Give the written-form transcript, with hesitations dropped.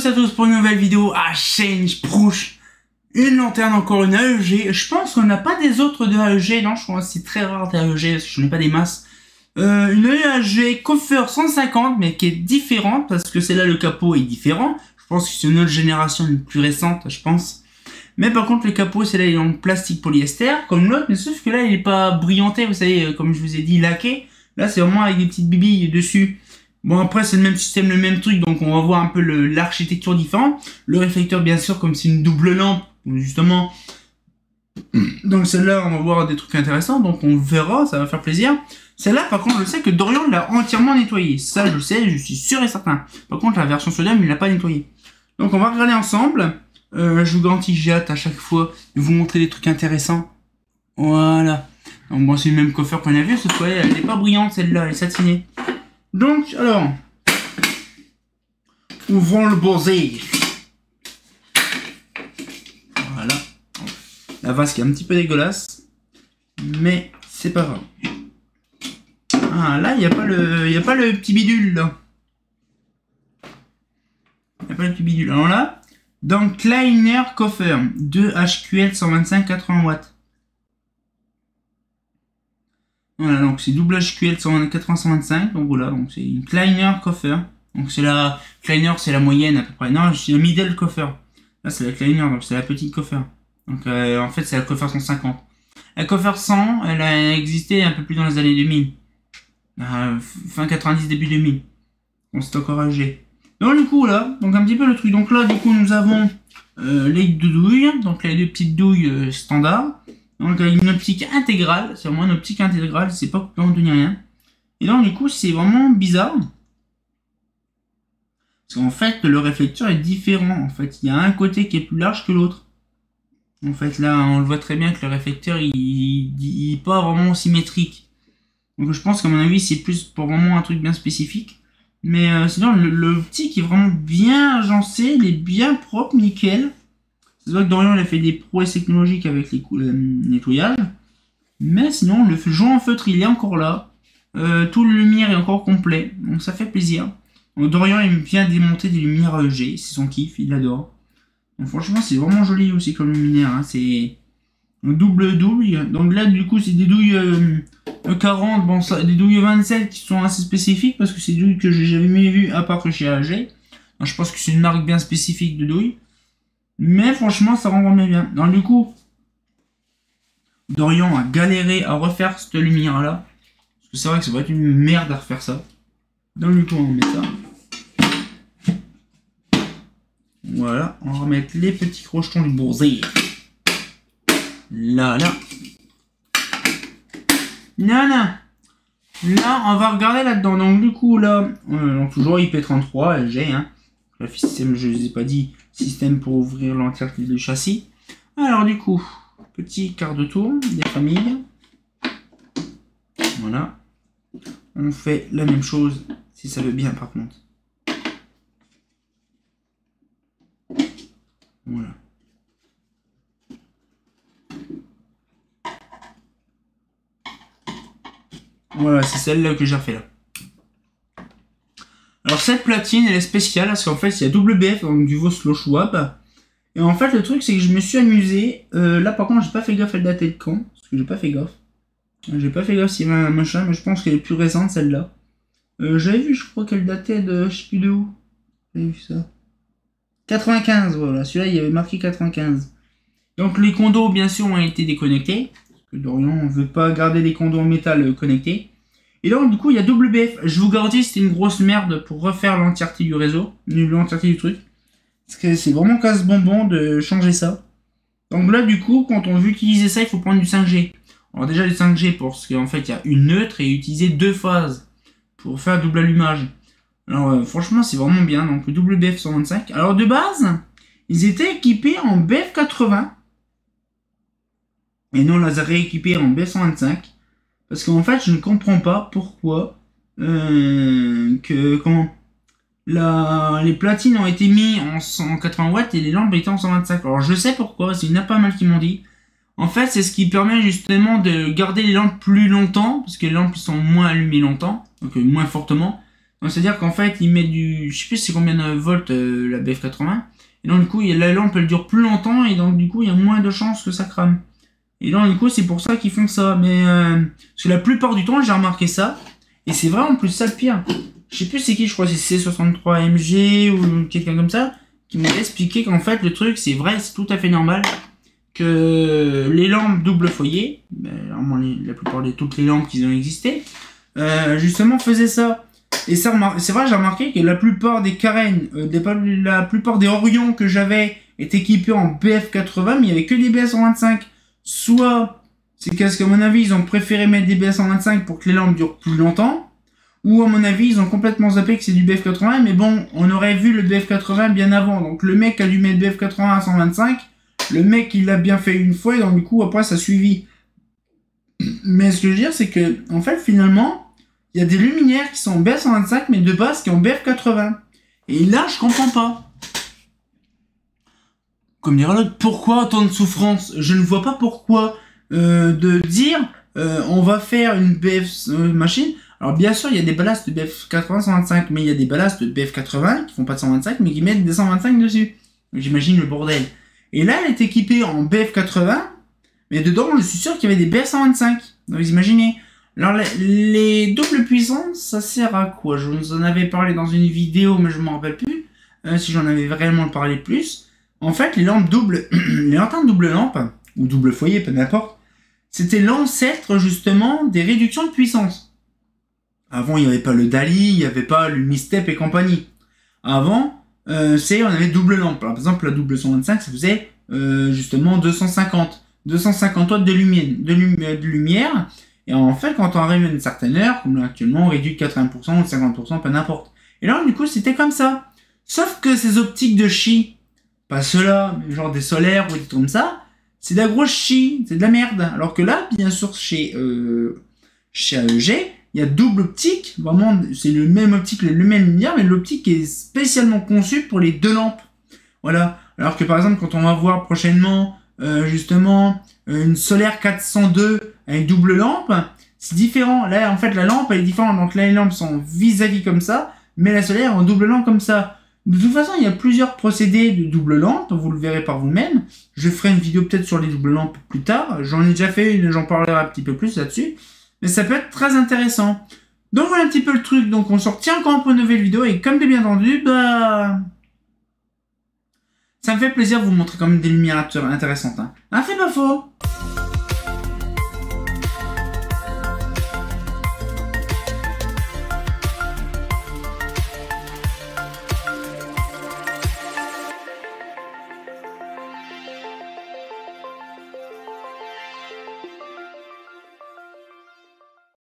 tous à tous pour une nouvelle vidéo à Change Prouche. Une lanterne, encore une AEG. Je pense qu'on n'a pas des autres de AEG, non, je pense que c'est très rare des AEG, parce que je n'ai pas des masses. Une AEG Coffer 150, mais qui est différente, parce que celle-là, le capot est différent. Je pense que c'est une autre génération, une plus récente, je pense. Mais par contre, le capot, celle-là, il est en plastique polyester, comme l'autre, mais sauf que là, il est pas brillanté, vous savez, comme je vous ai dit, laqué. Là, c'est vraiment avec des petites bibilles dessus. Bon, après, c'est le même système, le même truc, donc on va voir un peu l'architecture différente. Le réflecteur, bien sûr, comme c'est une double lampe, justement. Donc celle-là, on va voir des trucs intéressants, donc on verra, ça va faire plaisir. Celle-là, par contre, je sais que Dorian l'a entièrement nettoyée. Ça, je sais, je suis sûr et certain. Par contre, la version sodium, il l'a pas nettoyée. Donc on va regarder ensemble. Je vous garantis, j'ai hâte à chaque fois de vous montrer des trucs intéressants. Voilà. Donc bon, c'est le même coffre qu'on a vu, sauf qu'elle n'est pas brillante, celle-là, elle est satinée. Donc, alors, ouvrons le bosé. Voilà. La vasque est un petit peu dégueulasse, mais c'est pas grave. Ah, là, il n'y a pas le petit bidule, là. Il n'y a pas le petit bidule. Alors là, dans Kleiner Coffer, 2 HQL 125 80 watts. Voilà, donc c'est double HQL 80-125, donc voilà, donc c'est une Kleiner Coffer. Donc c'est la Kleiner, c'est la moyenne à peu près. Non, c'est la middle Coffer. Là c'est la Kleiner, donc c'est la petite Coffer. Donc en fait c'est la Coffer 150. La Coffer 100, elle a existé un peu plus dans les années 2000. Fin 90, début 2000. Donc c'est encore âgé. Donc du coup là, donc un petit peu le truc. Donc là du coup nous avons les deux douilles, donc les deux petites douilles standards. Donc avec une optique intégrale, c'est vraiment une optique intégrale, c'est pas coupé ni rien. Et donc du coup c'est vraiment bizarre. Parce qu'en fait le réflecteur est différent. En fait il y a un côté qui est plus large que l'autre. En fait là on le voit très bien que le réflecteur il est pas vraiment symétrique. Donc je pense qu'à mon avis c'est plus pour vraiment un truc bien spécifique. Mais sinon l'optique est vraiment bien agencé, il est bien propre, nickel. C'est vrai que Dorian il a fait des prouesses technologiques avec les nettoyages. Mais sinon, le joint en feutre il est encore là. Tout le lumière est encore complet. Donc ça fait plaisir. Donc, Dorian il aime bien démonter des lumières AEG. C'est son kiff, il adore. Donc franchement, c'est vraiment joli aussi comme luminaire. Hein. C'est un double douille. Donc là, du coup, c'est des douilles 40. Bon, ça, des douilles 27 qui sont assez spécifiques. Parce que c'est des douilles que j'ai jamais vues à part que chez AEG. Donc, je pense que c'est une marque bien spécifique de douilles. Mais franchement, ça rend vraiment bien. Donc du coup, Dorian a galéré à refaire cette lumière-là. Parce que c'est vrai que ça va être une merde à refaire ça. Donc du coup, on va mettre ça. Voilà, on va remettre les petits crochetons du boursier. Là. Là, on va regarder là-dedans. Donc du coup, là, donc toujours IP33, LG, hein. Le système, je ne vous ai pas dit, système pour ouvrir l'entièreté du châssis. Alors du coup, petit quart de tour des familles. Voilà. On fait la même chose, si ça veut bien par contre. Voilà. Voilà, c'est celle-là que j'ai refait là. Alors cette platine elle est spéciale parce qu'en fait il y a WBF, donc du Voslo Schwab. Et en fait le truc c'est que je me suis amusé. Là par contre j'ai pas fait gaffe à dater de quand. Parce que j'ai pas fait gaffe. J'ai pas fait gaffe s'il y avait un machin, mais je pense qu'elle est plus récente celle-là. J'avais vu, je crois qu'elle datait de je sais plus de où. J'avais vu ça. 95, voilà, celui-là il y avait marqué 95. Donc les condos bien sûr ont été déconnectés. Parce que Dorian ne veut pas garder les condos en métal connectés. Et donc du coup il y a WBF, je vous garantis c'était une grosse merde pour refaire l'entièreté du réseau, l'entièreté du truc. Parce que c'est vraiment casse-bonbon de changer ça. Donc là du coup quand on veut utiliser ça il faut prendre du 5G. Alors déjà du 5G parce qu'en fait il y a une neutre et utiliser deux phases pour faire double allumage. Alors franchement c'est vraiment bien, donc le WBF 125. Alors de base, ils étaient équipés en BF80. Et nous on les a rééquipés en BF 125. Parce qu'en fait, je ne comprends pas pourquoi les platines ont été mis en 180 watts et les lampes étaient en 125. Alors je sais pourquoi, il y en a pas mal qui m'ont dit. En fait, c'est ce qui permet justement de garder les lampes plus longtemps, parce que les lampes sont moins allumées longtemps, donc moins fortement. Donc c'est-à-dire qu'en fait, il met du... Je sais plus c'est combien de volts la BF80. Et donc du coup, la lampe elle dure plus longtemps et donc du coup, il y a moins de chances que ça crame. Et donc du coup, c'est pour ça qu'ils font ça. Mais parce que la plupart du temps, j'ai remarqué ça. Et c'est vrai en plus ça le pire. Je sais plus c'est qui, je crois que c'est C63MG ou quelqu'un comme ça, qui m'a expliqué qu'en fait le truc c'est vrai, c'est tout à fait normal que les lampes double foyer, la plupart de toutes les lampes qui ont existé, justement faisaient ça. Et ça, c'est vrai, j'ai remarqué que la plupart des carènes, la plupart des Orions que j'avais étaient équipés en BF80, mais il n'y avait que des BS125. Soit, c'est parce qu'à mon avis, ils ont préféré mettre des BS125 pour que les lampes durent plus longtemps, ou à mon avis, ils ont complètement zappé que c'est du BF80, mais bon, on aurait vu le BF80 bien avant. Donc le mec a dû mettre BF80 à 125, le mec il l'a bien fait une fois, et donc du coup, après ça a suivi. Mais ce que je veux dire, c'est que, en fait, finalement, il y a des luminaires qui sont en BF125, mais de base qui sont en BF80. Et là, je comprends pas. Comme dirait l'autre, pourquoi tant de souffrance? Je ne vois pas pourquoi de dire on va faire une BF machine. Alors bien sûr, il y a des ballasts de BF80 125, mais il y a des ballasts de BF80 qui font pas de 125, mais qui mettent des 125 dessus. J'imagine le bordel. Et là, elle est équipée en BF80, mais dedans, je suis sûr qu'il y avait des BF125. Donc vous imaginez. Alors les doubles puissances, ça sert à quoi? Je vous en avais parlé dans une vidéo, mais je m'en rappelle plus. Si j'en avais vraiment parlé plus. En fait, les lampes doubles, les lanternes double lampe, ou double foyer, peu n'importe, c'était l'ancêtre justement des réductions de puissance. Avant, il n'y avait pas le DALI, il n'y avait pas le Mi-Step et compagnie. Avant, on avait double lampe. Alors, par exemple, la double 125, ça faisait justement 250 watts de lumière. Et en fait, quand on arrive à une certaine heure, comme là actuellement, on réduit de 80% ou de 50%, peu n'importe. Et là, du coup, c'était comme ça. Sauf que ces optiques de chi, pas ceux-là, mais genre des solaires ou des trucs comme ça, c'est de la grosse chi, c'est de la merde. Alors que là, bien sûr, chez AEG, il y a double optique, vraiment, c'est le même optique, le même lumière, mais l'optique est spécialement conçue pour les deux lampes. Voilà. Alors que par exemple, quand on va voir prochainement, justement, une solaire 402 avec double lampe, c'est différent. Là, en fait, la lampe, elle est différente. Donc là, les lampes sont vis-à-vis comme ça, mais la solaire est en double lampe comme ça. De toute façon, il y a plusieurs procédés de double lampe, vous le verrez par vous-même. Je ferai une vidéo peut-être sur les doubles lampes plus tard. J'en ai déjà fait une, j'en parlerai un petit peu plus là-dessus. Mais ça peut être très intéressant. Donc voilà un petit peu le truc. Donc on se retient encore pour une nouvelle vidéo. Et comme t'es bien entendu, bah... ça me fait plaisir de vous montrer quand même des lumières intéressantes. Hein. Ah, c'est pas faux.